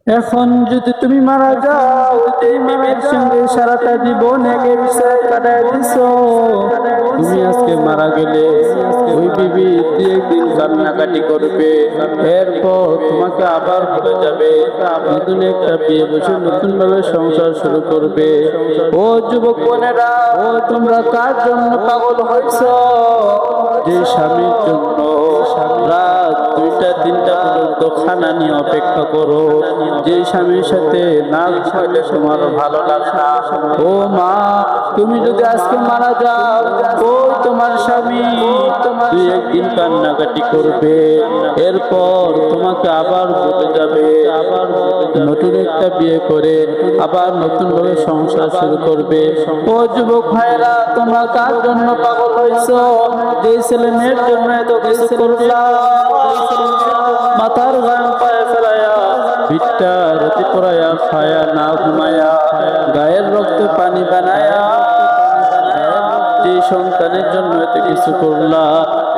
এখন যদি তুমি মারা যাও, এই বিবির সঙ্গে সারাটা জীবন একে বিষয় কাটায় দিছো। তুমি আজকে মারা গেলে ওই বিবি একদিন কান্নাকাটি করবে, এরপর তোমাকে আবার ভুলে যাবে, নতুন একটা বিয়ে বসে নতুন ভাবে সংসার শুরু করবে। ও যুবক বোনেরা, তোমরা কার জন্য পাগল হয়েছ? যে স্বামীর জন্য রাত 2টা 3টা পর্যন্ত খানা নিয়ে অপেক্ষা করো, যে স্বামীর সাথে না ঘুমাইলে তোমার ভালো লাগে না। ও মা, তুমি যদি আজকে মারা যাও, ওই তোমার স্বামী তুই একদিন কান্নাকাটি করবে, এরপর তোমাকে আবার বলে যাবে, নতুন একটা বিয়ে করে আবার নতুন ভাবে সংসার শুরু করবে। ও যুবক ভাইরা, তোমরা কার জন্য পাগল হয়েছো? যে ছেলে মেয়ের জন্য এত কিছু করলাম, মাথার ঘাম পায়ে ফেলায়া, পিঠটা রতি পড়ায়া, খায়া না ঘুমায়া, গায়ের রক্ত পানি বানায়া, যে সন্তানের জন্য এত কিছু করলা।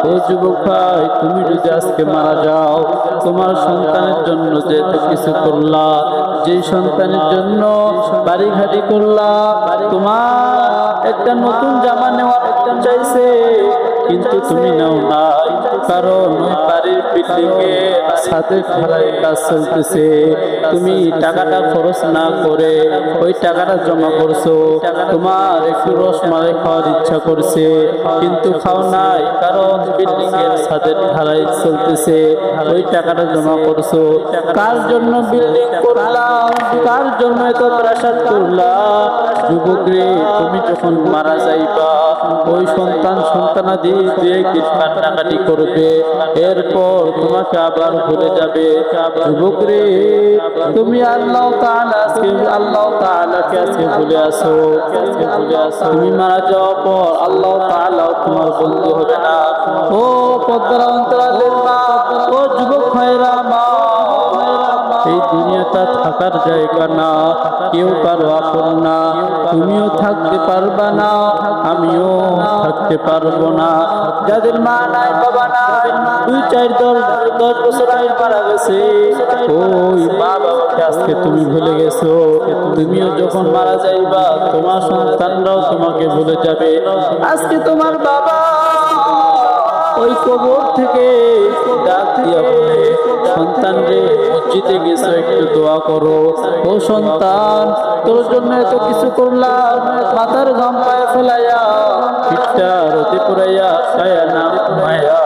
ও যুবক ভাই, তুমি যদি আজকে মারা যাও, তোমার সন্তানের জন্য যে এত কিছু করলা, যে সন্তানের জন্য বাড়ি ঘাটি করলা, তোমার একটা নতুন জামা নেওয়ার একটা চাইছে, কিন্তু তুমি নাও নাই, কারণ ওই বাড়ির বিল্ডিং এ ছাদের ঢালাই কাজ চলতেছে। তুমি টাকাটা খরচ না করে ওই টাকাটা জমা করছো, তোমার একটু রসমালাই খাওয়ার ইচ্ছা করছে, কিন্তু খাও নাই, কারণ বিল্ডিং এর ছাদের ঢালাই চলতেছে। ওই টাকাটা জমা করছো, কার জন্য বিল্ডিং করলা, কার জন্য এত প্রাসাদ করলা? যুবক রে, তুমি যখন মারা যাইবা, ওই সন্তানাদি দিয়ে কান্নাকাটি করবে, এরপর তোমাকে আবার ভুলে যাবে। যুবক রে, তুমি আল্লাহ তাআলাকে আজকে ভুলে আসো। তুমি মারা যাওয়ার পর আল্লাহ তাআলা তোমার বন্ধু হবে না। ও পদ্মার অন্তরালের মা, ও যুবক ভাইরা মা, এই দুনিয়াটা থাকার জায়গা না, কেউ কারো আপন না। তুমিও থাকতে পারবা না, আমিও থাকতে পারবো না। যাদের মা নাই, বাবা নাই, 2 4 10 বছর আগে মারা গেছে, ওই মা বাবাকে আজকে তুমি ভুলে গেছো। তুমিও যখন মারা যাইবা, তোমার সন্তানরাও তোমাকে ভুলে যাবে। আজকে তোমার বাবা ওই কবর থেকে ডাক দিয়া বলে, সন্তান রে, মসজিদে গেছো, একটু দোয়া করো। ও সন্তান, তোর জন্য এত কিছু করলাম, মাথার ঘাম পায়ে ফেলাইয়া, পিঠটা রতি পুরাইয়া, খায়া না ঘুমাইয়া,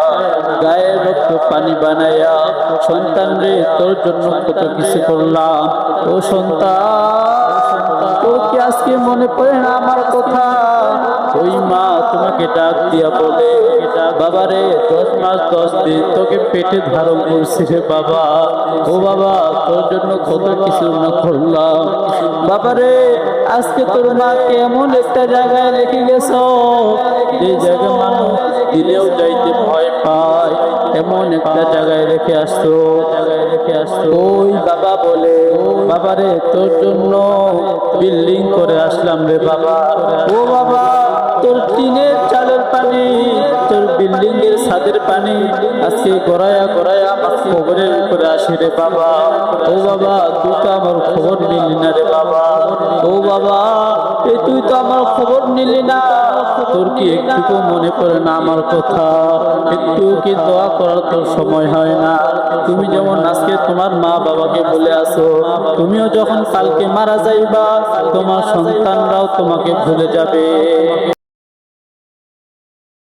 গায়ে রক্ত পানি বানাইয়া, সন্তান রে, তোর জন্য কত কিছু করলাম। ও সন্তান, তোর কি আজকে মনে পড়ে না আমার কথা? ওই মা তোমাকে ডাক দিয়া বলে, বাবারে, 10 মাস 10 দিন তোকে পেটে ধারণ করছি রে বাবা। ও বাবা, তোর জন্য কত কিছু না করলাম। বাবারে, আজকে তোর মাকে এমন একটা জায়গায় রেখে গেছো, যে জায়গায় মানুষ দিলেও যাইতে ভয় পায়, এমন একটা জায়গায় রেখে আসতো। ওই বাবা বলে, বাবারে, তোর জন্য বিল্ডিং করে আসলাম রে বাবা। ও বাবা, তোর টিনের চালের পানি, তোর বিল্ডিং এর ছাদের পানি আজকে গড়াইয়া গড়াইয়া আমার খবরের উপরে আসে রে বাবা। ও বাবা, তুই তো আমার খবর নিলি না রে বাবা। ও বাবা, তুই তো আমার খবর নিলি না। তোর কি একটু মনে পড়ে না আমার কথা? একটু কি দোয়া করার তোর সময় হয় না? তুমি যেমন আজকে তোমার মা বাবাকে বলে আসো, তুমিও যখন কালকে মারা যাইবা, তোমার সন্তানরাও তোমাকে ভুলে যাবে।